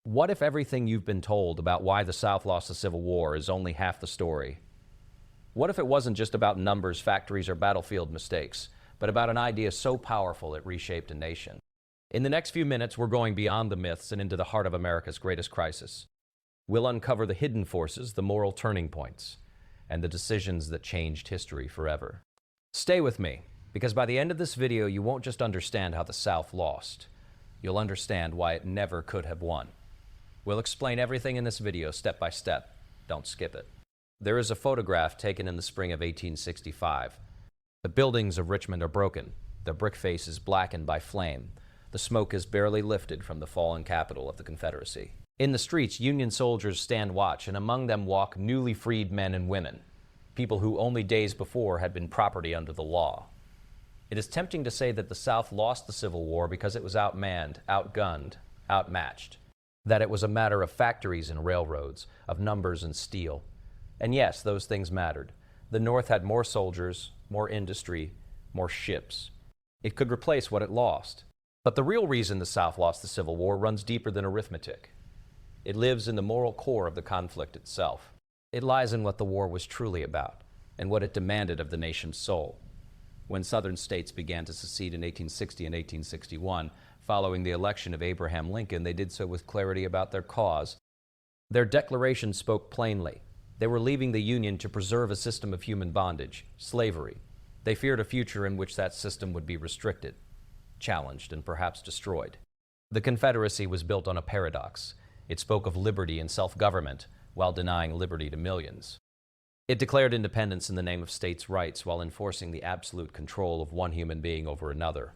What if everything you've been told about why the South lost the Civil War is only half the story? What if it wasn't just about numbers, factories, or battlefield mistakes, but about an idea so powerful it reshaped a nation? In the next few minutes, we're going beyond the myths and into the heart of America's greatest crisis. We'll uncover the hidden forces, the moral turning points, and the decisions that changed history forever. Stay with me, because by the end of this video, you won't just understand how the South lost. You'll understand why it never could have won. We'll explain everything in this video step by step. Don't skip it. There is a photograph taken in the spring of 1865. The buildings of Richmond are broken. The brick face is blackened by flame. The smoke is barely lifted from the fallen capital of the Confederacy. In the streets, Union soldiers stand watch, and among them walk newly freed men and women, people who only days before had been property under the law. It is tempting to say that the South lost the Civil War because it was outmanned, outgunned, outmatched. That it was a matter of factories and railroads, of numbers and steel. And yes, those things mattered. The North had more soldiers, more industry, more ships. It could replace what it lost. But the real reason the South lost the Civil War runs deeper than arithmetic. It lives in the moral core of the conflict itself. It lies in what the war was truly about, and what it demanded of the nation's soul. When Southern states began to secede in 1860 and 1861, following the election of Abraham Lincoln, they did so with clarity about their cause. Their declaration spoke plainly. They were leaving the Union to preserve a system of human bondage, slavery. They feared a future in which that system would be restricted, challenged, and perhaps destroyed. The Confederacy was built on a paradox. It spoke of liberty and self-government while denying liberty to millions. It declared independence in the name of states' rights while enforcing the absolute control of one human being over another.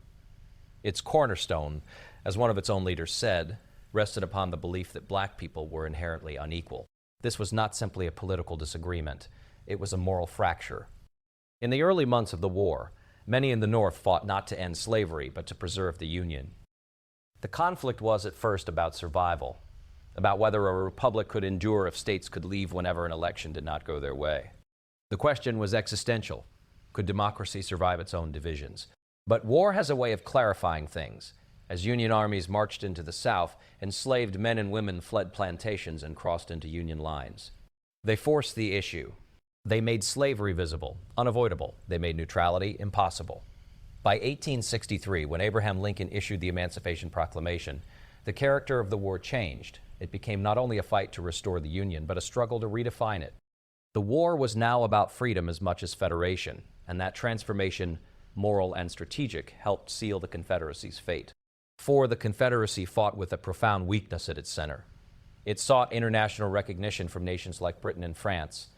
Its cornerstone, as one of its own leaders said, rested upon the belief that black people were inherently unequal. This was not simply a political disagreement. It was a moral fracture. In the early months of the war, many in the North fought not to end slavery, but to preserve the Union. The conflict was at first about survival, about whether a republic could endure if states could leave whenever an election did not go their way. The question was existential. Could democracy survive its own divisions? But war has a way of clarifying things. As Union armies marched into the South, enslaved men and women fled plantations and crossed into Union lines. They forced the issue. They made slavery visible, unavoidable. They made neutrality impossible. By 1863, when Abraham Lincoln issued the Emancipation Proclamation, the character of the war changed. It became not only a fight to restore the Union, but a struggle to redefine it. The war was now about freedom as much as federation, and that transformation, moral and strategic, helped seal the Confederacy's fate. For the Confederacy fought with a profound weakness at its center. It sought international recognition from nations like Britain and France,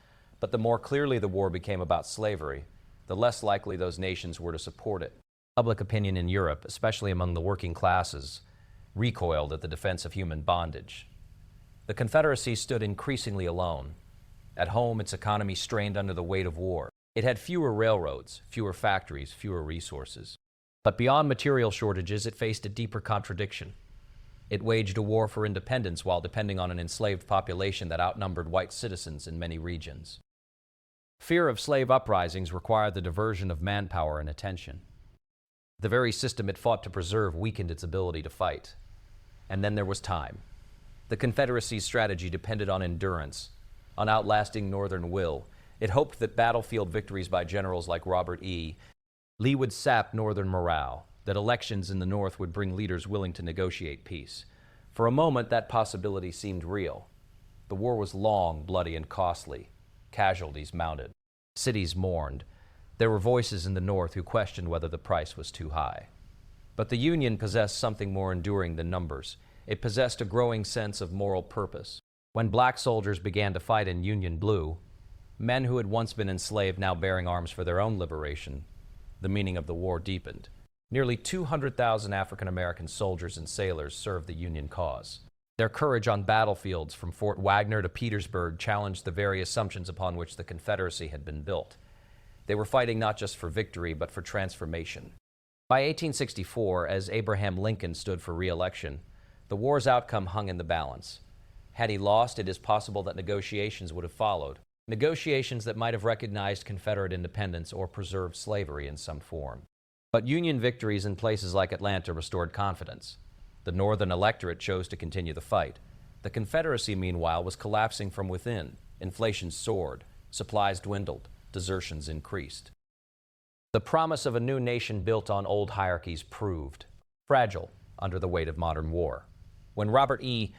but the more clearly the war became about slavery, the less likely those nations were to support it. Public opinion in Europe, especially among the working classes, recoiled at the defense of human bondage. The Confederacy stood increasingly alone. At home, its economy strained under the weight of war. It had fewer railroads, fewer factories, fewer resources. But beyond material shortages, it faced a deeper contradiction. It waged a war for independence while depending on an enslaved population that outnumbered white citizens in many regions. Fear of slave uprisings required the diversion of manpower and attention. The very system it fought to preserve weakened its ability to fight. And then there was time. The Confederacy's strategy depended on endurance, on outlasting Northern will. It hoped that battlefield victories by generals like Robert E. Lee would sap Northern morale, that elections in the North would bring leaders willing to negotiate peace. For a moment, that possibility seemed real. The war was long, bloody, and costly. Casualties mounted. Cities mourned. There were voices in the North who questioned whether the price was too high. But the Union possessed something more enduring than numbers. It possessed a growing sense of moral purpose. When black soldiers began to fight in Union blue, men who had once been enslaved now bearing arms for their own liberation, the meaning of the war deepened. Nearly 200,000 African American soldiers and sailors served the Union cause. Their courage on battlefields from Fort Wagner to Petersburg challenged the very assumptions upon which the Confederacy had been built. They were fighting not just for victory, but for transformation. By 1864, as Abraham Lincoln stood for re-election, the war's outcome hung in the balance. Had he lost, it is possible that negotiations would have followed. Negotiations that might have recognized Confederate independence or preserved slavery in some form. But Union victories in places like Atlanta restored confidence. The Northern electorate chose to continue the fight. The Confederacy, meanwhile, was collapsing from within. Inflation soared, supplies dwindled, desertions increased. The promise of a new nation built on old hierarchies proved fragile under the weight of modern war. When Robert E.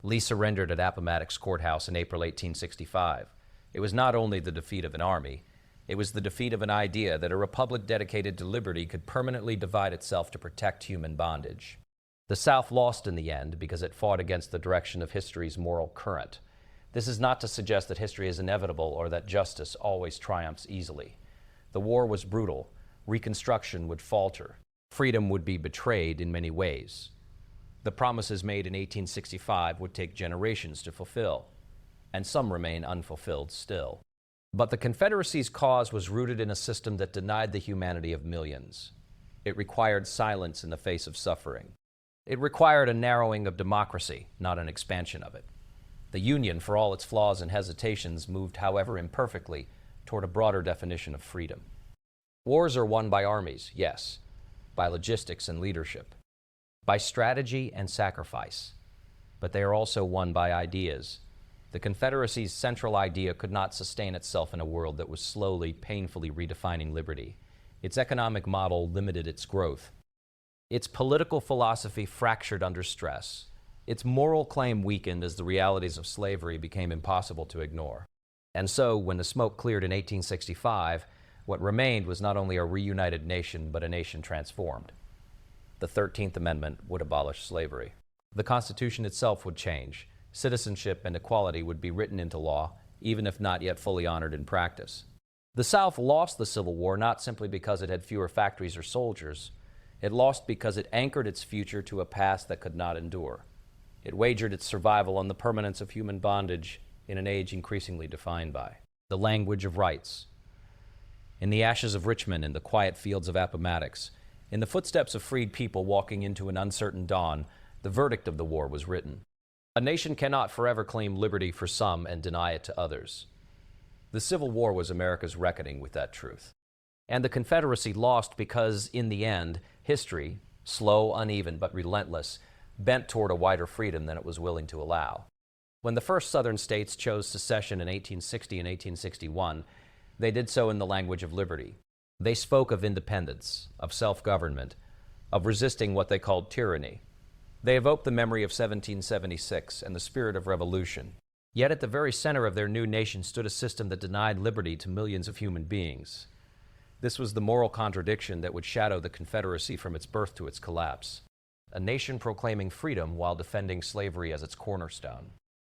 Lee surrendered at Appomattox Courthouse in April 1865, it was not only the defeat of an army, it was the defeat of an idea that a republic dedicated to liberty could permanently divide itself to protect human bondage. The South lost in the end because it fought against the direction of history's moral current. This is not to suggest that history is inevitable or that justice always triumphs easily. The war was brutal. Reconstruction would falter. Freedom would be betrayed in many ways. The promises made in 1865 would take generations to fulfill, and some remain unfulfilled still. But the Confederacy's cause was rooted in a system that denied the humanity of millions. It required silence in the face of suffering. It required a narrowing of democracy, not an expansion of it. The Union, for all its flaws and hesitations, moved, however imperfectly, toward a broader definition of freedom. Wars are won by armies, yes, by logistics and leadership, by strategy and sacrifice, but they are also won by ideas. The Confederacy's central idea could not sustain itself in a world that was slowly, painfully redefining liberty. Its economic model limited its growth. Its political philosophy fractured under stress. Its moral claim weakened as the realities of slavery became impossible to ignore. And so, when the smoke cleared in 1865, what remained was not only a reunited nation, but a nation transformed. The 13th Amendment would abolish slavery. The Constitution itself would change. Citizenship and equality would be written into law, even if not yet fully honored in practice. The South lost the Civil War not simply because it had fewer factories or soldiers. It lost because it anchored its future to a past that could not endure. It wagered its survival on the permanence of human bondage in an age increasingly defined by the language of rights. In the ashes of Richmond, in the quiet fields of Appomattox, in the footsteps of freed people walking into an uncertain dawn, the verdict of the war was written. A nation cannot forever claim liberty for some and deny it to others. The Civil War was America's reckoning with that truth. And the Confederacy lost because, in the end, history, slow, uneven, but relentless, bent toward a wider freedom than it was willing to allow. When the first Southern states chose secession in 1860 and 1861, they did so in the language of liberty. They spoke of independence, of self-government, of resisting what they called tyranny. They evoked the memory of 1776 and the spirit of revolution. Yet at the very center of their new nation stood a system that denied liberty to millions of human beings. This was the moral contradiction that would shadow the Confederacy from its birth to its collapse. A nation proclaiming freedom while defending slavery as its cornerstone.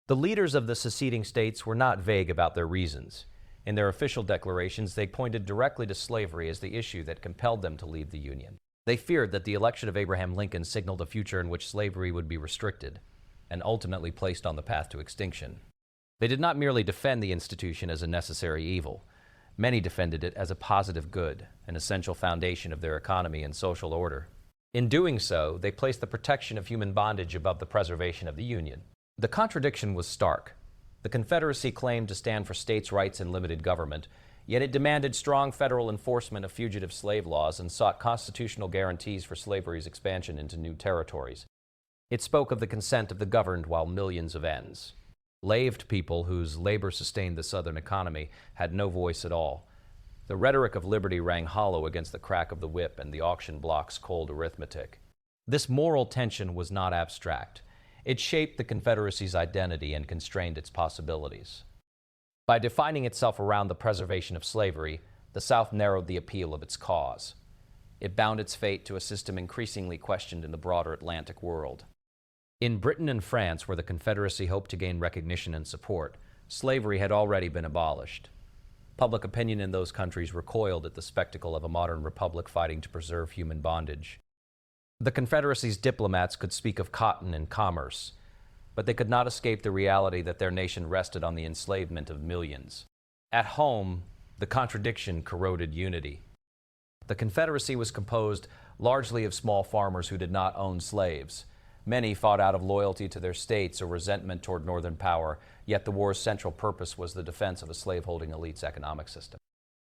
The leaders of the seceding states were not vague about their reasons. In their official declarations, they pointed directly to slavery as the issue that compelled them to leave the Union. They feared that the election of Abraham Lincoln signaled a future in which slavery would be restricted and ultimately placed on the path to extinction. They did not merely defend the institution as a necessary evil. Many defended it as a positive good, an essential foundation of their economy and social order. In doing so, they placed the protection of human bondage above the preservation of the Union. The contradiction was stark. The Confederacy claimed to stand for states' rights and limited government, yet it demanded strong federal enforcement of fugitive slave laws and sought constitutional guarantees for slavery's expansion into new territories. It spoke of the consent of the governed while millions of ends. Laved people whose labor sustained the Southern economy had no voice at all. The rhetoric of liberty rang hollow against the crack of the whip and the auction block's cold arithmetic. This moral tension was not abstract. It shaped the Confederacy's identity and constrained its possibilities. By defining itself around the preservation of slavery, the South narrowed the appeal of its cause. It bound its fate to a system increasingly questioned in the broader Atlantic world. In Britain and France, where the Confederacy hoped to gain recognition and support, slavery had already been abolished. Public opinion in those countries recoiled at the spectacle of a modern republic fighting to preserve human bondage. The Confederacy's diplomats could speak of cotton and commerce, but they could not escape the reality that their nation rested on the enslavement of millions. At home, the contradiction corroded unity. The Confederacy was composed largely of small farmers who did not own slaves. Many fought out of loyalty to their states or resentment toward Northern power, yet the war's central purpose was the defense of a slaveholding elite's economic system.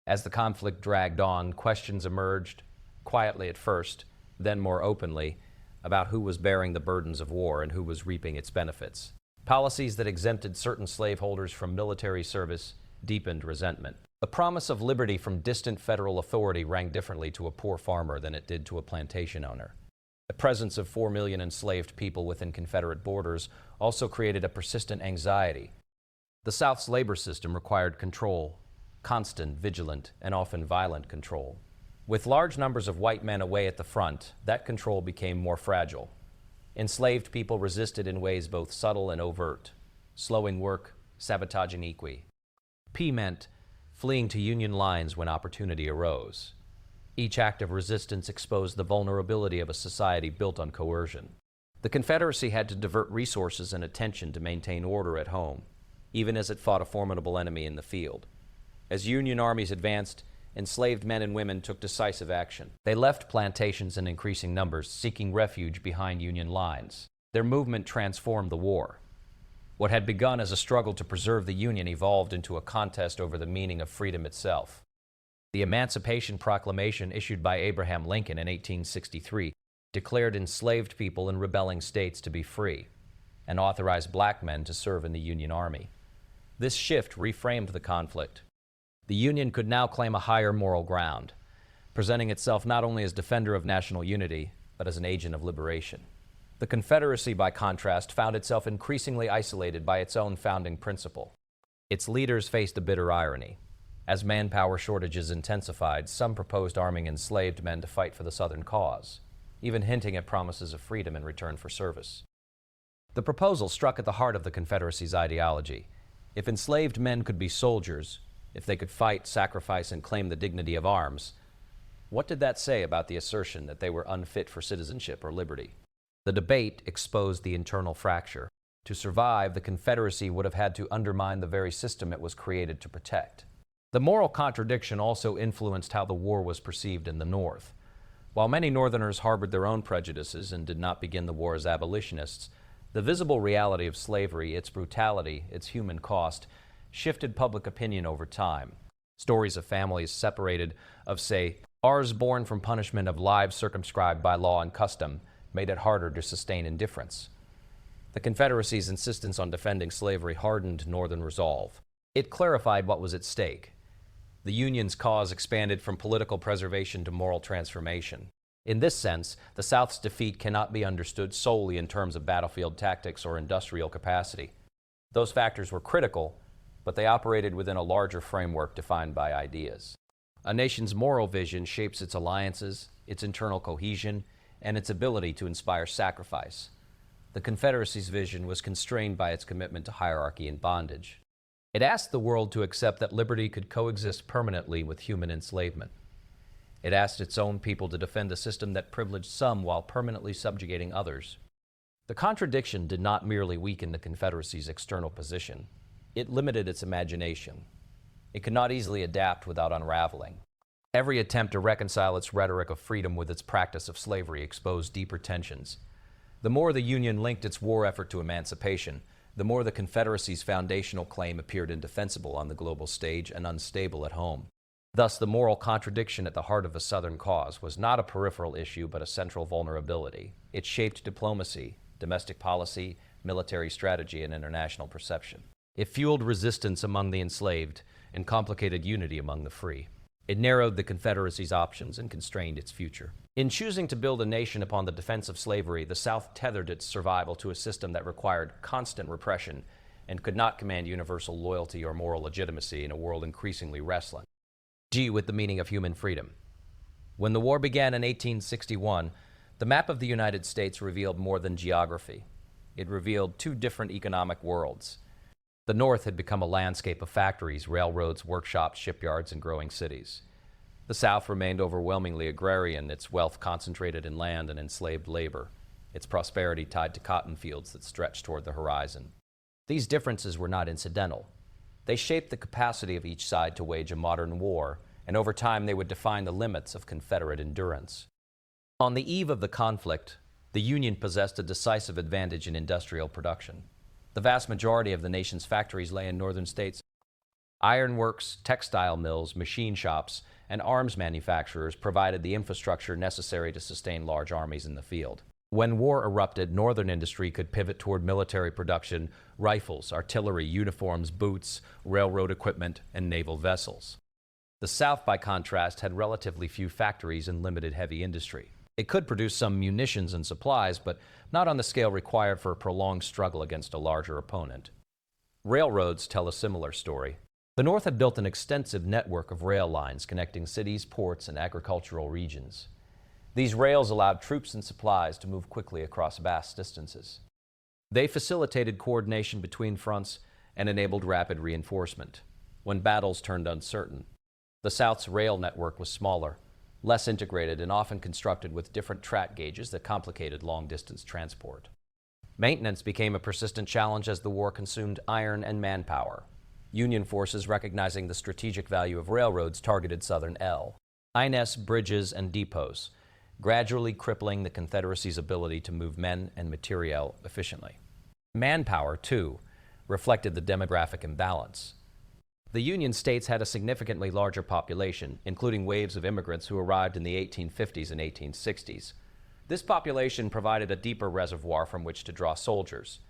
As the conflict dragged on, questions emerged, quietly at first, then more openly, about who was bearing the burdens of war and who was reaping its benefits. Policies that exempted certain slaveholders from military service deepened resentment. The promise of liberty from distant federal authority rang differently to a poor farmer than it did to a plantation owner. The presence of 4 million enslaved people within Confederate borders also created a persistent anxiety. The South's labor system required control, constant, vigilant, and often violent control. With large numbers of white men away at the front, that control became more fragile. Enslaved people resisted in ways both subtle and overt, slowing work, sabotaging equi. P meant fleeing to Union lines when opportunity arose. Each act of resistance exposed the vulnerability of a society built on coercion. The Confederacy had to divert resources and attention to maintain order at home, even as it fought a formidable enemy in the field. As Union armies advanced, enslaved men and women took decisive action. They left plantations in increasing numbers, seeking refuge behind Union lines. Their movement transformed the war. What had begun as a struggle to preserve the Union evolved into a contest over the meaning of freedom itself. The Emancipation Proclamation issued by Abraham Lincoln in 1863 declared enslaved people in rebelling states to be free and authorized black men to serve in the Union Army. This shift reframed the conflict. The Union could now claim a higher moral ground, presenting itself not only as defender of national unity, but as an agent of liberation. The Confederacy, by contrast, found itself increasingly isolated by its own founding principle. Its leaders faced a bitter irony. As manpower shortages intensified, some proposed arming enslaved men to fight for the Southern cause, even hinting at promises of freedom in return for service. The proposal struck at the heart of the Confederacy's ideology. If enslaved men could be soldiers, if they could fight, sacrifice, and claim the dignity of arms, what did that say about the assertion that they were unfit for citizenship or liberty? The debate exposed the internal fracture. To survive, the Confederacy would have had to undermine the very system it was created to protect. The moral contradiction also influenced how the war was perceived in the North. While many Northerners harbored their own prejudices and did not begin the war as abolitionists, the visible reality of slavery, its brutality, its human cost, shifted public opinion over time. Stories of families separated, of, say, ours born from punishment of lives circumscribed by law and custom, made it harder to sustain indifference. The Confederacy's insistence on defending slavery hardened Northern resolve. It clarified what was at stake. The Union's cause expanded from political preservation to moral transformation. In this sense, the South's defeat cannot be understood solely in terms of battlefield tactics or industrial capacity. Those factors were critical, but they operated within a larger framework defined by ideas. A nation's moral vision shapes its alliances, its internal cohesion, and its ability to inspire sacrifice. The Confederacy's vision was constrained by its commitment to hierarchy and bondage. It asked the world to accept that liberty could coexist permanently with human enslavement. It asked its own people to defend a system that privileged some while permanently subjugating others. The contradiction did not merely weaken the Confederacy's external position. It limited its imagination. It could not easily adapt without unraveling. Every attempt to reconcile its rhetoric of freedom with its practice of slavery exposed deeper tensions. The more the Union linked its war effort to emancipation, the more the Confederacy's foundational claim appeared indefensible on the global stage and unstable at home. Thus, the moral contradiction at the heart of the Southern cause was not a peripheral issue but a central vulnerability. It shaped diplomacy, domestic policy, military strategy, and international perception. It fueled resistance among the enslaved and complicated unity among the free. It narrowed the Confederacy's options and constrained its future. In choosing to build a nation upon the defense of slavery, the South tethered its survival to a system that required constant repression and could not command universal loyalty or moral legitimacy in a world increasingly restless. G with the meaning of human freedom. When the war began in 1861, the map of the United States revealed more than geography. It revealed two different economic worlds. The North had become a landscape of factories, railroads, workshops, shipyards, and growing cities. The South remained overwhelmingly agrarian, its wealth concentrated in land and enslaved labor, its prosperity tied to cotton fields that stretched toward the horizon. These differences were not incidental. They shaped the capacity of each side to wage a modern war, and over time they would define the limits of Confederate endurance. On the eve of the conflict, the Union possessed a decisive advantage in industrial production. The vast majority of the nation's factories lay in northern states. Ironworks, textile mills, machine shops, and arms manufacturers provided the infrastructure necessary to sustain large armies in the field. When war erupted, Northern industry could pivot toward military production, rifles, artillery, uniforms, boots, railroad equipment, and naval vessels. The South, by contrast, had relatively few factories and limited heavy industry. It could produce some munitions and supplies, but not on the scale required for a prolonged struggle against a larger opponent. Railroads tell a similar story. The North had built an extensive network of rail lines connecting cities, ports, and agricultural regions. These rails allowed troops and supplies to move quickly across vast distances. They facilitated coordination between fronts and enabled rapid reinforcement when battles turned uncertain. The South's rail network was smaller, less integrated, and often constructed with different track gauges that complicated long-distance transport. Maintenance became a persistent challenge as the war consumed iron and manpower. Union forces, recognizing the strategic value of railroads, targeted Southern lines, bridges, and depots, gradually crippling the Confederacy's ability to move men and materiel efficiently. Manpower, too, reflected the demographic imbalance. The Union states had a significantly larger population, including waves of immigrants who arrived in the 1850s and 1860s. This population provided a deeper reservoir from which to draw soldiers.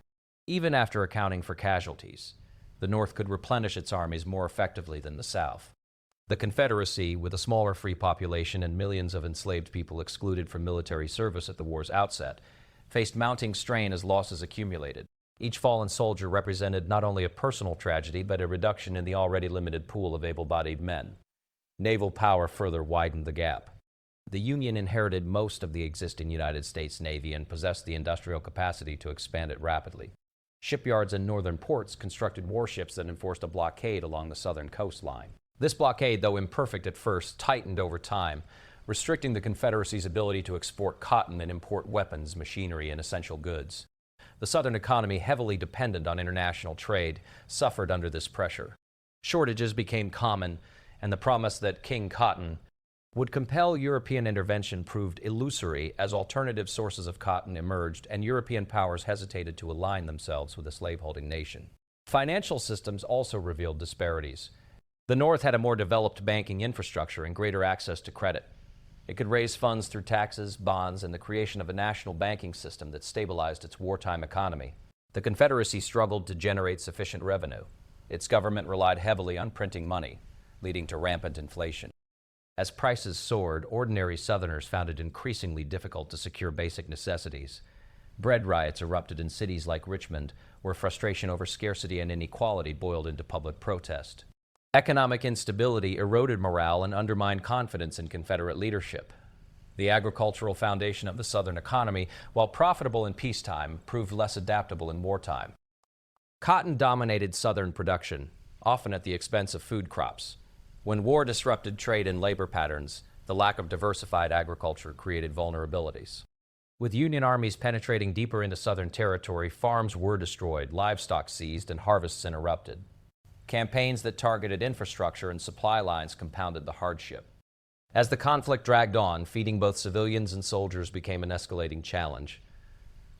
Even after accounting for casualties, the North could replenish its armies more effectively than the South. The Confederacy, with a smaller free population and millions of enslaved people excluded from military service at the war's outset, faced mounting strain as losses accumulated. Each fallen soldier represented not only a personal tragedy, but a reduction in the already limited pool of able-bodied men. Naval power further widened the gap. The Union inherited most of the existing United States Navy and possessed the industrial capacity to expand it rapidly. Shipyards and northern ports constructed warships that enforced a blockade along the southern coastline. This blockade, though imperfect at first, tightened over time, restricting the Confederacy's ability to export cotton and import weapons, machinery, and essential goods. The Southern economy, heavily dependent on international trade, suffered under this pressure. Shortages became common, and the promise that King Cotton would compel European intervention proved illusory as alternative sources of cotton emerged and European powers hesitated to align themselves with a slaveholding nation. Financial systems also revealed disparities. The North had a more developed banking infrastructure and greater access to credit. It could raise funds through taxes, bonds, and the creation of a national banking system that stabilized its wartime economy. The Confederacy struggled to generate sufficient revenue. Its government relied heavily on printing money, leading to rampant inflation. As prices soared, ordinary Southerners found it increasingly difficult to secure basic necessities. Bread riots erupted in cities like Richmond, where frustration over scarcity and inequality boiled into public protest. Economic instability eroded morale and undermined confidence in Confederate leadership. The agricultural foundation of the Southern economy, while profitable in peacetime, proved less adaptable in wartime. Cotton dominated Southern production, often at the expense of food crops. When war disrupted trade and labor patterns, the lack of diversified agriculture created vulnerabilities. With Union armies penetrating deeper into Southern territory, farms were destroyed, livestock seized, and harvests interrupted. Campaigns that targeted infrastructure and supply lines compounded the hardship. As the conflict dragged on, feeding both civilians and soldiers became an escalating challenge.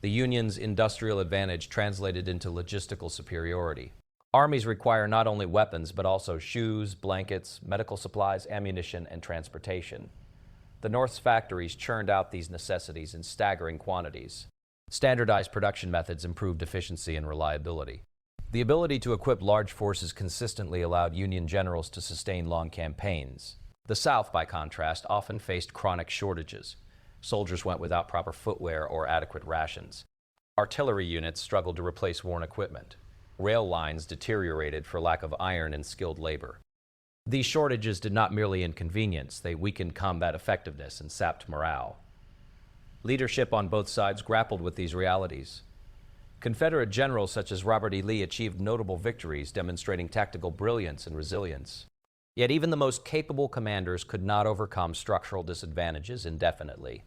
The Union's industrial advantage translated into logistical superiority. Armies require not only weapons, but also shoes, blankets, medical supplies, ammunition, and transportation. The North's factories churned out these necessities in staggering quantities. Standardized production methods improved efficiency and reliability. The ability to equip large forces consistently allowed Union generals to sustain long campaigns. The South, by contrast, often faced chronic shortages. Soldiers went without proper footwear or adequate rations. Artillery units struggled to replace worn equipment. Rail lines deteriorated for lack of iron and skilled labor. These shortages did not merely inconvenience, they weakened combat effectiveness and sapped morale. Leadership on both sides grappled with these realities. Confederate generals such as Robert E. Lee achieved notable victories, demonstrating tactical brilliance and resilience. Yet even the most capable commanders could not overcome structural disadvantages indefinitely.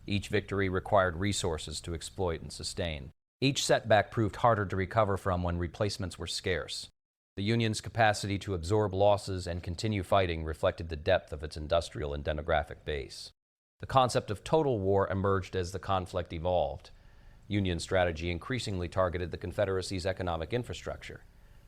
Each victory required resources to exploit and sustain. Each setback proved harder to recover from when replacements were scarce. The Union's capacity to absorb losses and continue fighting reflected the depth of its industrial and demographic base. The concept of total war emerged as the conflict evolved. Union strategy increasingly targeted the Confederacy's economic infrastructure,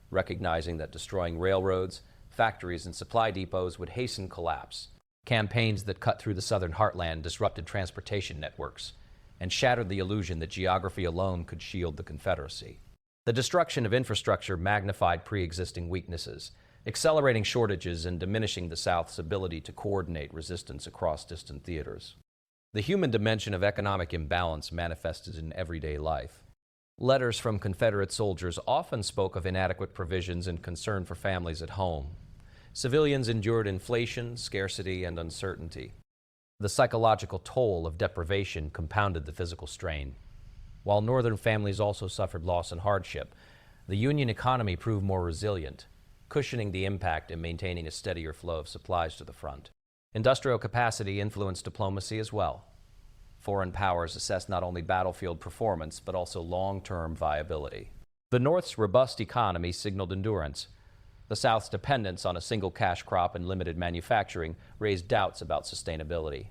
recognizing that destroying railroads, factories, and supply depots would hasten collapse. Campaigns that cut through the Southern heartland disrupted transportation networks, and shattered the illusion that geography alone could shield the Confederacy. The destruction of infrastructure magnified pre-existing weaknesses, accelerating shortages and diminishing the South's ability to coordinate resistance across distant theaters. The human dimension of economic imbalance manifested in everyday life. Letters from Confederate soldiers often spoke of inadequate provisions and concern for families at home. Civilians endured inflation, scarcity, and uncertainty. The psychological toll of deprivation compounded the physical strain. While Northern families also suffered loss and hardship, the Union economy proved more resilient, cushioning the impact and maintaining a steadier flow of supplies to the front. Industrial capacity influenced diplomacy as well. Foreign powers assessed not only battlefield performance, but also long-term viability. The North's robust economy signaled endurance. The South's dependence on a single cash crop and limited manufacturing raised doubts about sustainability.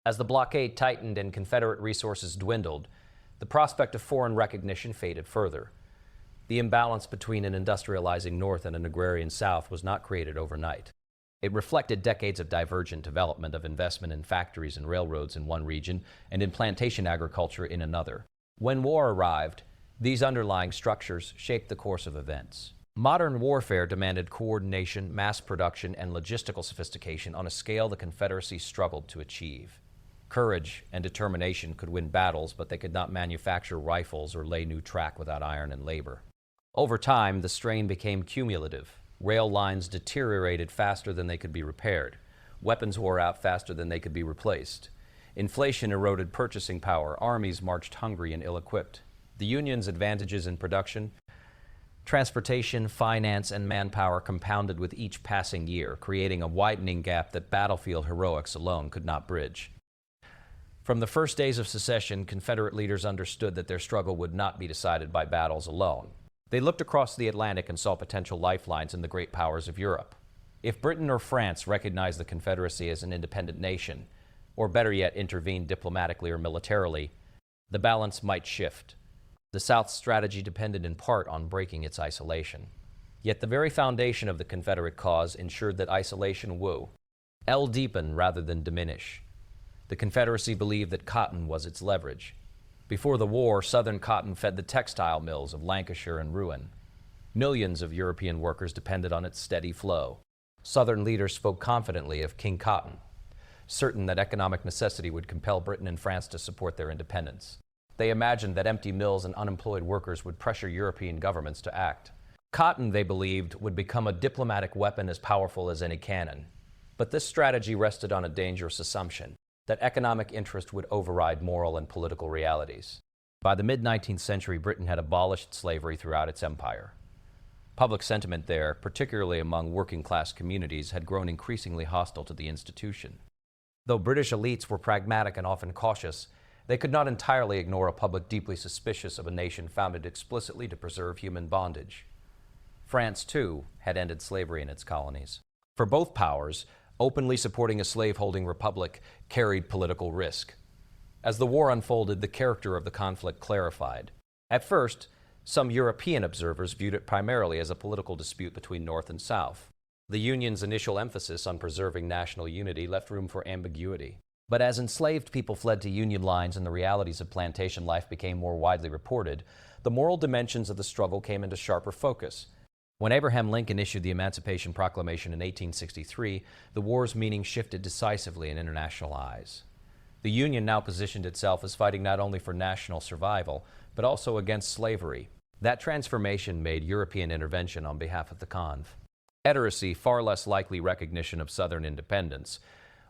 As the blockade tightened and Confederate resources dwindled, the prospect of foreign recognition faded further. The imbalance between an industrializing North and an agrarian South was not created overnight. It reflected decades of divergent development of investment in factories and railroads in one region and in plantation agriculture in another. When war arrived, these underlying structures shaped the course of events. Modern warfare demanded coordination, mass production, and logistical sophistication on a scale the Confederacy struggled to achieve. Courage and determination could win battles, but they could not manufacture rifles or lay new track without iron and labor. Over time, the strain became cumulative. Rail lines deteriorated faster than they could be repaired. Weapons wore out faster than they could be replaced. Inflation eroded purchasing power. Armies marched hungry and ill-equipped. The Union's advantages in production, transportation, finance, and manpower compounded with each passing year, creating a widening gap that battlefield heroics alone could not bridge. From the first days of secession, Confederate leaders understood that their struggle would not be decided by battles alone. They looked across the Atlantic and saw potential lifelines in the great powers of Europe. If Britain or France recognized the Confederacy as an independent nation, or better yet intervened diplomatically or militarily, the balance might shift. The South's strategy depended in part on breaking its isolation. Yet the very foundation of the Confederate cause ensured that isolation would deepen rather than diminish. The Confederacy believed that cotton was its leverage. Before the war, Southern cotton fed the textile mills of Lancashire and Rouen. Millions of European workers depended on its steady flow. Southern leaders spoke confidently of King Cotton, certain that economic necessity would compel Britain and France to support their independence. They imagined that empty mills and unemployed workers would pressure European governments to act. Cotton, they believed, would become a diplomatic weapon as powerful as any cannon. But this strategy rested on a dangerous assumption: that economic interest would override moral and political realities. By the mid-19th century, Britain had abolished slavery throughout its empire. Public sentiment there, particularly among working-class communities, had grown increasingly hostile to the institution. Though British elites were pragmatic and often cautious, they could not entirely ignore a public deeply suspicious of a nation founded explicitly to preserve human bondage. France, too, had ended slavery in its colonies. For both powers, openly supporting a slaveholding republic carried political risk. As the war unfolded, the character of the conflict clarified. At first, some European observers viewed it primarily as a political dispute between North and South. The Union's initial emphasis on preserving national unity left room for ambiguity. But as enslaved people fled to Union lines and the realities of plantation life became more widely reported, the moral dimensions of the struggle came into sharper focus. When Abraham Lincoln issued the Emancipation Proclamation in 1863, the war's meaning shifted decisively in international eyes. The Union now positioned itself as fighting not only for national survival, but also against slavery. That transformation made European intervention on behalf of the Confederacy far less likely recognition of Southern independence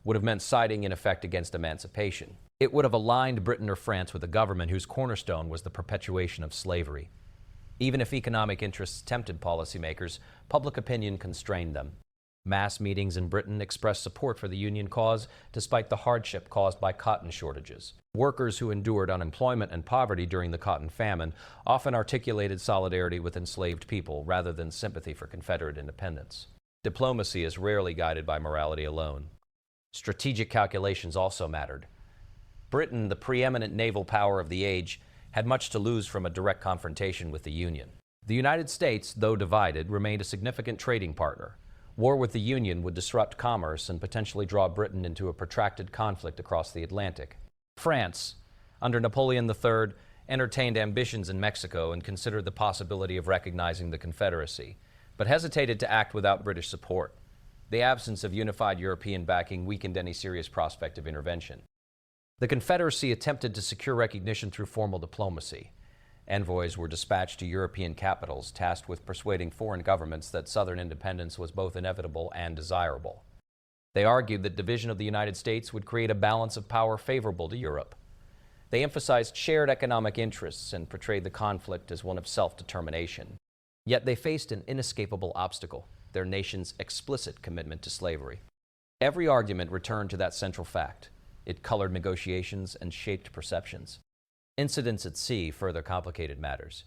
would have meant siding in effect against emancipation. It would have aligned Britain or France with a government whose cornerstone was the perpetuation of slavery. Even if economic interests tempted policymakers, public opinion constrained them. Mass meetings in Britain expressed support for the Union cause despite the hardship caused by cotton shortages. Workers who endured unemployment and poverty during the cotton famine often articulated solidarity with enslaved people rather than sympathy for Confederate independence. Diplomacy is rarely guided by morality alone. Strategic calculations also mattered. Britain, the preeminent naval power of the age, had much to lose from a direct confrontation with the Union. The United States, though divided, remained a significant trading partner. War with the Union would disrupt commerce and potentially draw Britain into a protracted conflict across the Atlantic. France, under Napoleon III, entertained ambitions in Mexico and considered the possibility of recognizing the Confederacy, but hesitated to act without British support. The absence of unified European backing weakened any serious prospect of intervention. The Confederacy attempted to secure recognition through formal diplomacy. Envoys were dispatched to European capitals, tasked with persuading foreign governments that Southern independence was both inevitable and desirable. They argued that division of the United States would create a balance of power favorable to Europe. They emphasized shared economic interests and portrayed the conflict as one of self-determination. Yet they faced an inescapable obstacle: their nation's explicit commitment to slavery. Every argument returned to that central fact. It colored negotiations and shaped perceptions. Incidents at sea further complicated matters.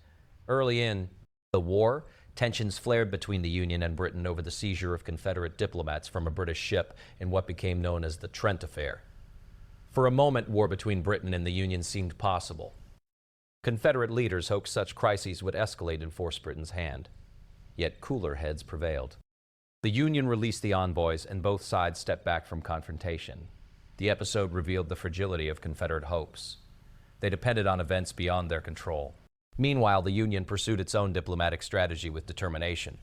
Early in the war, tensions flared between the Union and Britain over the seizure of Confederate diplomats from a British ship in what became known as the Trent Affair. For a moment, war between Britain and the Union seemed possible. Confederate leaders hoped such crises would escalate and force Britain's hand. Yet cooler heads prevailed. The Union released the envoys, and both sides stepped back from confrontation. The episode revealed the fragility of Confederate hopes. They depended on events beyond their control. Meanwhile, the Union pursued its own diplomatic strategy with determination.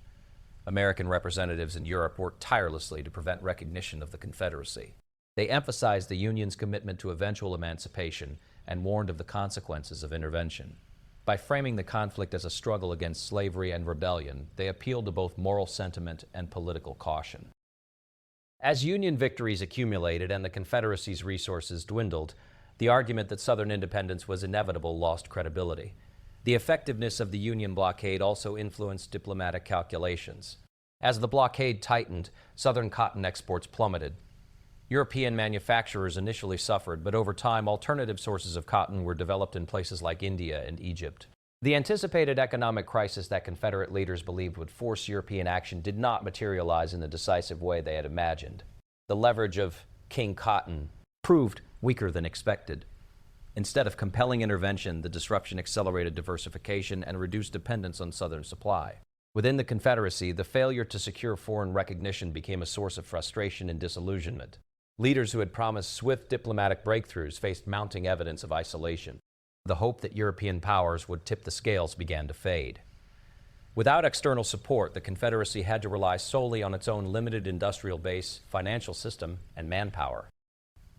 American representatives in Europe worked tirelessly to prevent recognition of the Confederacy. They emphasized the Union's commitment to eventual emancipation and warned of the consequences of intervention. By framing the conflict as a struggle against slavery and rebellion, they appealed to both moral sentiment and political caution. As Union victories accumulated and the Confederacy's resources dwindled, the argument that Southern independence was inevitable lost credibility. The effectiveness of the Union blockade also influenced diplomatic calculations. As the blockade tightened, Southern cotton exports plummeted. European manufacturers initially suffered, but over time, alternative sources of cotton were developed in places like India and Egypt. The anticipated economic crisis that Confederate leaders believed would force European action did not materialize in the decisive way they had imagined. The leverage of King Cotton proved weaker than expected. Instead of compelling intervention, the disruption accelerated diversification and reduced dependence on Southern supply. Within the Confederacy, the failure to secure foreign recognition became a source of frustration and disillusionment. Leaders who had promised swift diplomatic breakthroughs faced mounting evidence of isolation. The hope that European powers would tip the scales began to fade. Without external support, the Confederacy had to rely solely on its own limited industrial base, financial system, and manpower.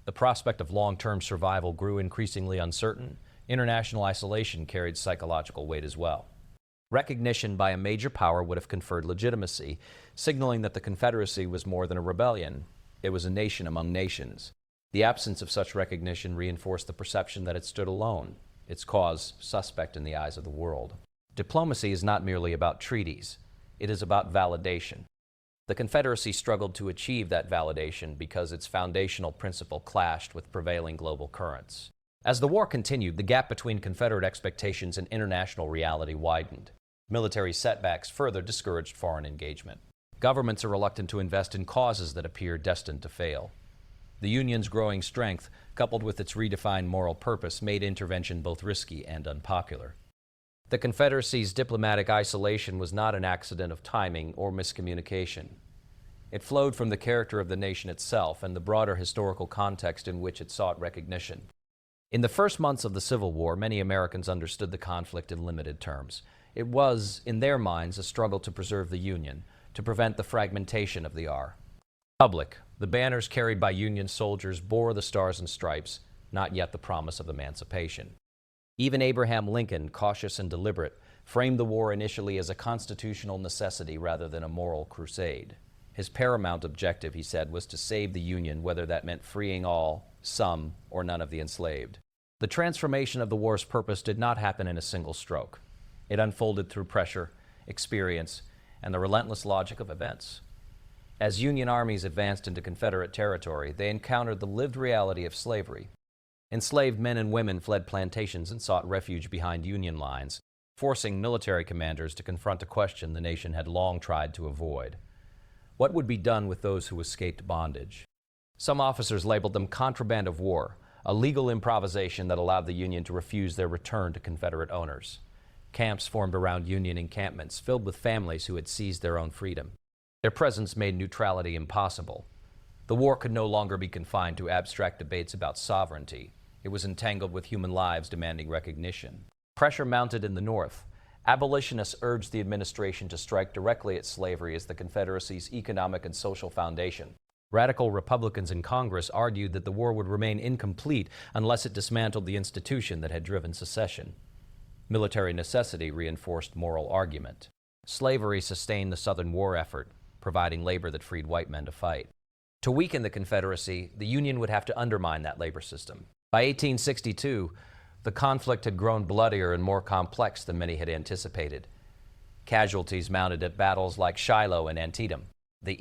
The prospect of long-term survival grew increasingly uncertain. International isolation carried psychological weight as well. Recognition by a major power would have conferred legitimacy, signaling that the Confederacy was more than a rebellion. It was a nation among nations. The absence of such recognition reinforced the perception that it stood alone, its cause suspect in the eyes of the world. Diplomacy is not merely about treaties. It is about validation. The Confederacy struggled to achieve that validation because its foundational principle clashed with prevailing global currents. As the war continued, the gap between Confederate expectations and international reality widened. Military setbacks further discouraged foreign engagement. Governments are reluctant to invest in causes that appear destined to fail. The Union's growing strength, coupled with its redefined moral purpose, made intervention both risky and unpopular. The Confederacy's diplomatic isolation was not an accident of timing or miscommunication. It flowed from the character of the nation itself and the broader historical context in which it sought recognition. In the first months of the Civil War, many Americans understood the conflict in limited terms. It was, in their minds, a struggle to preserve the Union, to prevent the fragmentation of the R. Public, the banners carried by Union soldiers bore the stars and stripes, not yet the promise of emancipation. Even Abraham Lincoln, cautious and deliberate, framed the war initially as a constitutional necessity rather than a moral crusade. His paramount objective, he said, was to save the Union, whether that meant freeing all, some, or none of the enslaved. The transformation of the war's purpose did not happen in a single stroke. It unfolded through pressure, experience, and the relentless logic of events. As Union armies advanced into Confederate territory, they encountered the lived reality of slavery. Enslaved men and women fled plantations and sought refuge behind Union lines, forcing military commanders to confront a question the nation had long tried to avoid. What would be done with those who escaped bondage? Some officers labeled them contraband of war, a legal improvisation that allowed the Union to refuse their return to Confederate owners. Camps formed around Union encampments, filled with families who had seized their own freedom. Their presence made neutrality impossible. The war could no longer be confined to abstract debates about sovereignty. It was entangled with human lives demanding recognition. Pressure mounted in the North. Abolitionists urged the administration to strike directly at slavery as the Confederacy's economic and social foundation. Radical Republicans in Congress argued that the war would remain incomplete unless it dismantled the institution that had driven secession. Military necessity reinforced moral argument. Slavery sustained the Southern war effort, providing labor that freed white men to fight. To weaken the Confederacy, the Union would have to undermine that labor system. By 1862, the conflict had grown bloodier and more complex than many had anticipated. Casualties mounted at battles like Shiloh and Antietam. The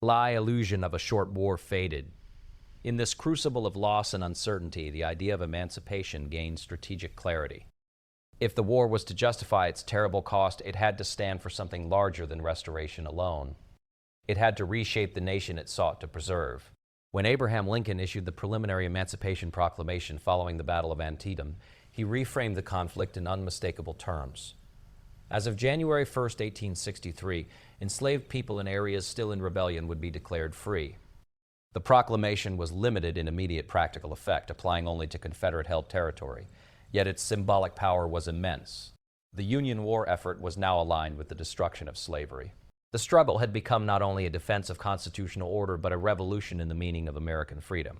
illusion of a short war faded. In this crucible of loss and uncertainty, the idea of emancipation gained strategic clarity. If the war was to justify its terrible cost, it had to stand for something larger than restoration alone. It had to reshape the nation it sought to preserve. When Abraham Lincoln issued the preliminary Emancipation Proclamation following the Battle of Antietam, he reframed the conflict in unmistakable terms. As of January 1, 1863, enslaved people in areas still in rebellion would be declared free. The proclamation was limited in immediate practical effect, applying only to Confederate-held territory. Yet its symbolic power was immense. The Union war effort was now aligned with the destruction of slavery. The struggle had become not only a defense of constitutional order, but a revolution in the meaning of American freedom.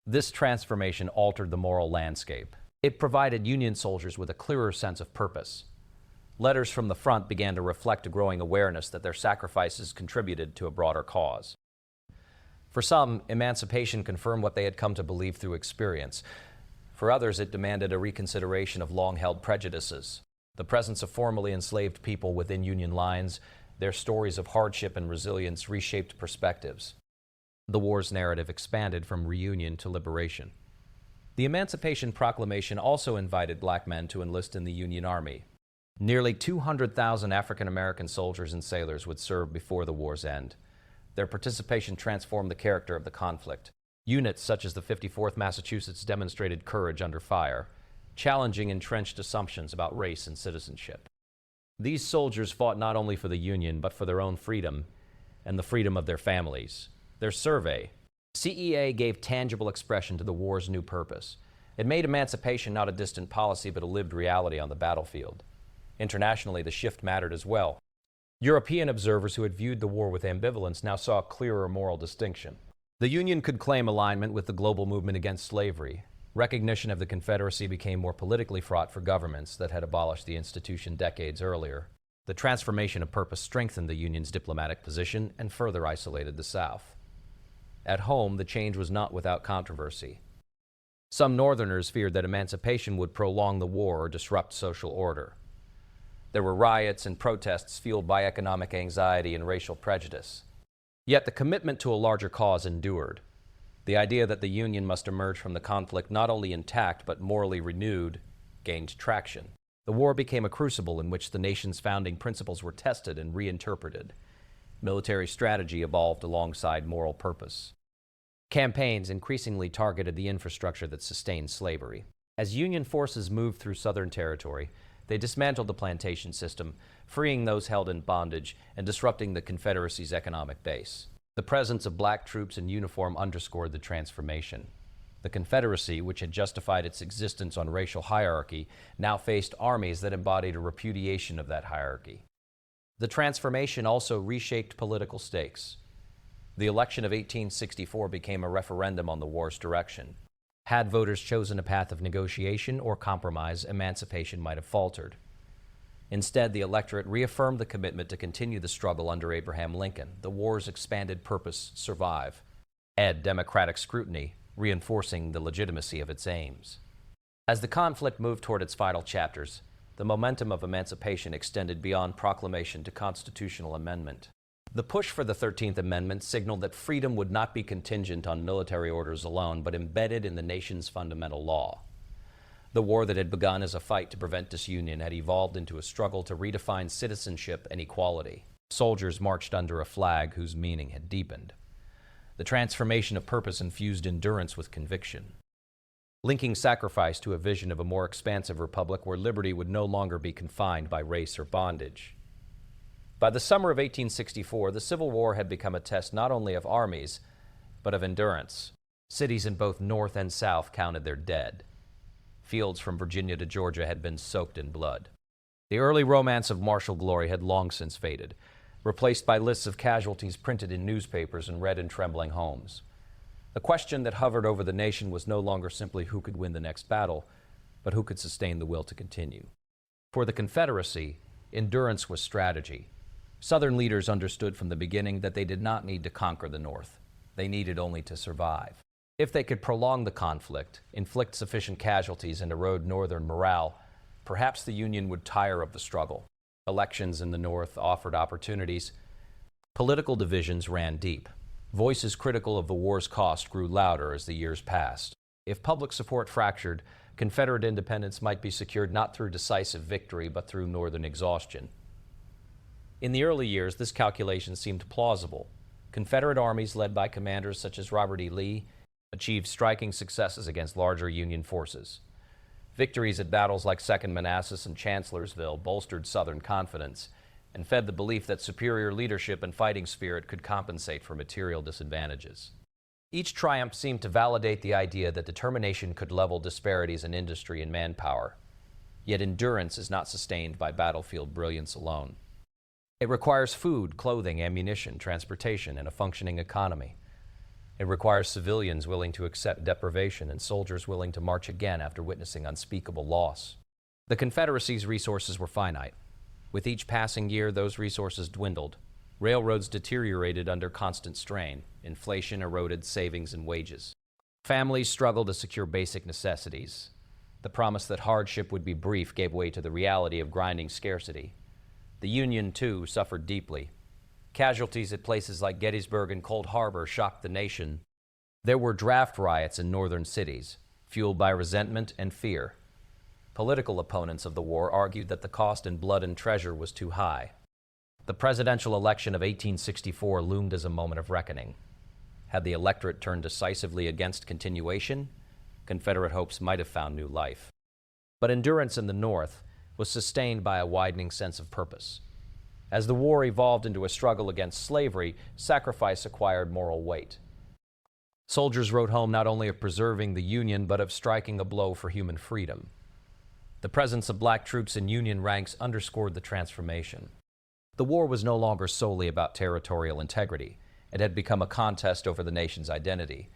This transformation altered the moral landscape. It provided Union soldiers with a clearer sense of purpose. Letters from the front began to reflect a growing awareness that their sacrifices contributed to a broader cause. For some, emancipation confirmed what they had come to believe through experience. For others, it demanded a reconsideration of long-held prejudices. The presence of formerly enslaved people within Union lines, their stories of hardship and resilience reshaped perspectives. The war's narrative expanded from reunion to liberation. The Emancipation Proclamation also invited black men to enlist in the Union Army. Nearly 200,000 African American soldiers and sailors would serve before the war's end. Their participation transformed the character of the conflict. Units such as the 54th Massachusetts demonstrated courage under fire, challenging entrenched assumptions about race and citizenship. These soldiers fought not only for the Union, but for their own freedom and the freedom of their families. Their survey, CEA, gave tangible expression to the war's new purpose. It made emancipation not a distant policy, but a lived reality on the battlefield. Internationally, the shift mattered as well. European observers who had viewed the war with ambivalence now saw a clearer moral distinction. The Union could claim alignment with the global movement against slavery. Recognition of the Confederacy became more politically fraught for governments that had abolished the institution decades earlier. The transformation of purpose strengthened the Union's diplomatic position and further isolated the South. At home, the change was not without controversy. Some Northerners feared that emancipation would prolong the war or disrupt social order. There were riots and protests fueled by economic anxiety and racial prejudice. Yet the commitment to a larger cause endured. The idea that the Union must emerge from the conflict not only intact but morally renewed gained traction. The war became a crucible in which the nation's founding principles were tested and reinterpreted. Military strategy evolved alongside moral purpose. Campaigns increasingly targeted the infrastructure that sustained slavery. As Union forces moved through Southern territory, they dismantled the plantation system, freeing those held in bondage and disrupting the Confederacy's economic base. The presence of black troops in uniform underscored the transformation. The Confederacy, which had justified its existence on racial hierarchy, now faced armies that embodied a repudiation of that hierarchy. The transformation also reshaped political stakes. The election of 1864 became a referendum on the war's direction. Had voters chosen a path of negotiation or compromise, emancipation might have faltered. Instead, the electorate reaffirmed the commitment to continue the struggle under Abraham Lincoln. The war's expanded purpose survive, and democratic scrutiny, reinforcing the legitimacy of its aims. As the conflict moved toward its final chapters, the momentum of emancipation extended beyond proclamation to constitutional amendment. The push for the 13th Amendment signaled that freedom would not be contingent on military orders alone, but embedded in the nation's fundamental law. The war that had begun as a fight to prevent disunion had evolved into a struggle to redefine citizenship and equality. Soldiers marched under a flag whose meaning had deepened. The transformation of purpose infused endurance with conviction, linking sacrifice to a vision of a more expansive republic where liberty would no longer be confined by race or bondage. By the summer of 1864, the Civil War had become a test not only of armies, but of endurance. Cities in both North and South counted their dead. Fields from Virginia to Georgia had been soaked in blood. The early romance of martial glory had long since faded, replaced by lists of casualties printed in newspapers and read in trembling homes. The question that hovered over the nation was no longer simply who could win the next battle, but who could sustain the will to continue. For the Confederacy, endurance was strategy. Southern leaders understood from the beginning that they did not need to conquer the North. They needed only to survive. If they could prolong the conflict, inflict sufficient casualties, and erode Northern morale, perhaps the Union would tire of the struggle. Elections in the North offered opportunities. Political divisions ran deep. Voices critical of the war's cost grew louder as the years passed. If public support fractured, Confederate independence might be secured not through decisive victory, but through Northern exhaustion. In the early years, this calculation seemed plausible. Confederate armies led by commanders such as Robert E. Lee achieved striking successes against larger Union forces. Victories at battles like Second Manassas and Chancellorsville bolstered Southern confidence and fed the belief that superior leadership and fighting spirit could compensate for material disadvantages. Each triumph seemed to validate the idea that determination could level disparities in industry and manpower. Yet endurance is not sustained by battlefield brilliance alone. It requires food, clothing, ammunition, transportation, and a functioning economy. It requires civilians willing to accept deprivation and soldiers willing to march again after witnessing unspeakable loss. The Confederacy's resources were finite. With each passing year, those resources dwindled. Railroads deteriorated under constant strain. Inflation eroded savings and wages. Families struggled to secure basic necessities. The promise that hardship would be brief gave way to the reality of grinding scarcity. The Union, too, suffered deeply. Casualties at places like Gettysburg and Cold Harbor shocked the nation. There were draft riots in northern cities, fueled by resentment and fear. Political opponents of the war argued that the cost in blood and treasure was too high. The presidential election of 1864 loomed as a moment of reckoning. Had the electorate turned decisively against continuation, Confederate hopes might have found new life. But endurance in the North was sustained by a widening sense of purpose. As the war evolved into a struggle against slavery, sacrifice acquired moral weight. Soldiers wrote home not only of preserving the Union, but of striking a blow for human freedom. The presence of black troops in Union ranks underscored the transformation. The war was no longer solely about territorial integrity. It had become a contest over the nation's identity.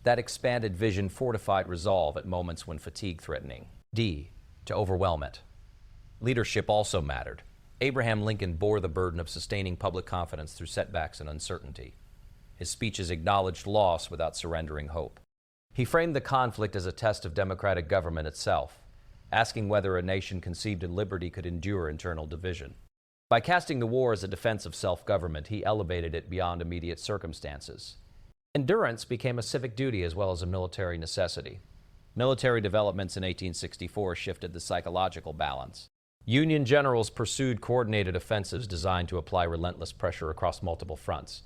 That expanded vision fortified resolve at moments when fatigue threatening. To overwhelm it. Leadership also mattered. Abraham Lincoln bore the burden of sustaining public confidence through setbacks and uncertainty. His speeches acknowledged loss without surrendering hope. He framed the conflict as a test of democratic government itself, asking whether a nation conceived in liberty could endure internal division. By casting the war as a defense of self-government, he elevated it beyond immediate circumstances. Endurance became a civic duty as well as a military necessity. Military developments in 1864 shifted the psychological balance. Union generals pursued coordinated offensives designed to apply relentless pressure across multiple fronts.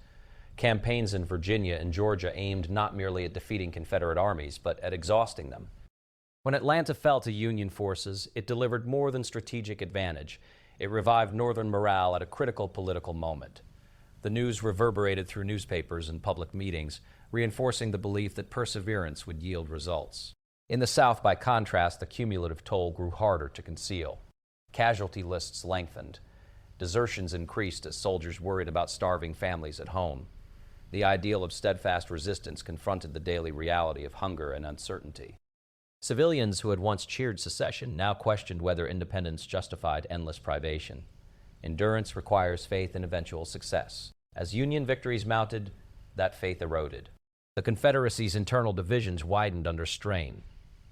Campaigns in Virginia and Georgia aimed not merely at defeating Confederate armies, but at exhausting them. When Atlanta fell to Union forces, it delivered more than strategic advantage. It revived Northern morale at a critical political moment. The news reverberated through newspapers and public meetings, reinforcing the belief that perseverance would yield results. In the South, by contrast, the cumulative toll grew harder to conceal. Casualty lists lengthened. Desertions increased as soldiers worried about starving families at home. The ideal of steadfast resistance confronted the daily reality of hunger and uncertainty. Civilians who had once cheered secession now questioned whether independence justified endless privation. Endurance requires faith in eventual success. As Union victories mounted, that faith eroded. The Confederacy's internal divisions widened under strain.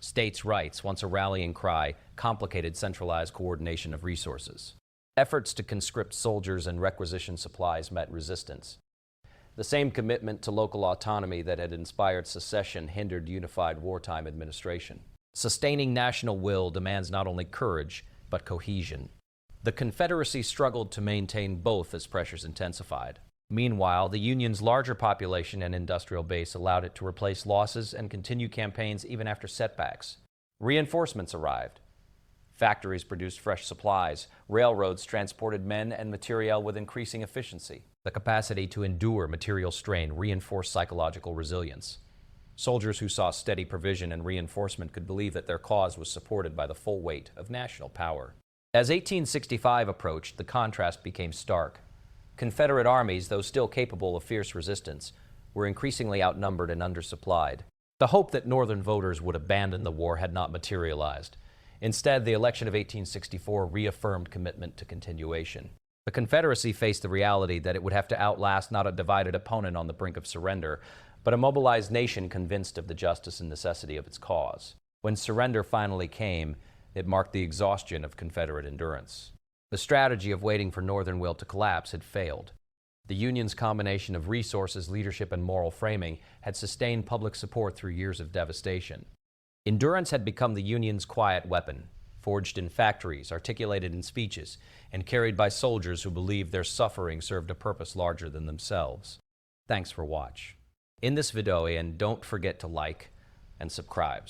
States' rights, once a rallying cry, complicated centralized coordination of resources. Efforts to conscript soldiers and requisition supplies met resistance. The same commitment to local autonomy that had inspired secession hindered unified wartime administration. Sustaining national will demands not only courage, but cohesion. The Confederacy struggled to maintain both as pressures intensified. Meanwhile, the Union's larger population and industrial base allowed it to replace losses and continue campaigns even after setbacks. Reinforcements arrived. Factories produced fresh supplies. Railroads transported men and material with increasing efficiency. The capacity to endure material strain reinforced psychological resilience. Soldiers who saw steady provision and reinforcement could believe that their cause was supported by the full weight of national power. As 1865 approached, the contrast became stark. Confederate armies, though still capable of fierce resistance, were increasingly outnumbered and undersupplied. The hope that Northern voters would abandon the war had not materialized. Instead, the election of 1864 reaffirmed commitment to continuation. The Confederacy faced the reality that it would have to outlast not a divided opponent on the brink of surrender, but a mobilized nation convinced of the justice and necessity of its cause. When surrender finally came, it marked the exhaustion of Confederate endurance. The strategy of waiting for Northern will to collapse had failed. The Union's combination of resources, leadership, and moral framing had sustained public support through years of devastation. Endurance had become the Union's quiet weapon, forged in factories, articulated in speeches, and carried by soldiers who believed their suffering served a purpose larger than themselves. Thanks for watching. In this video, and don't forget to like and subscribe.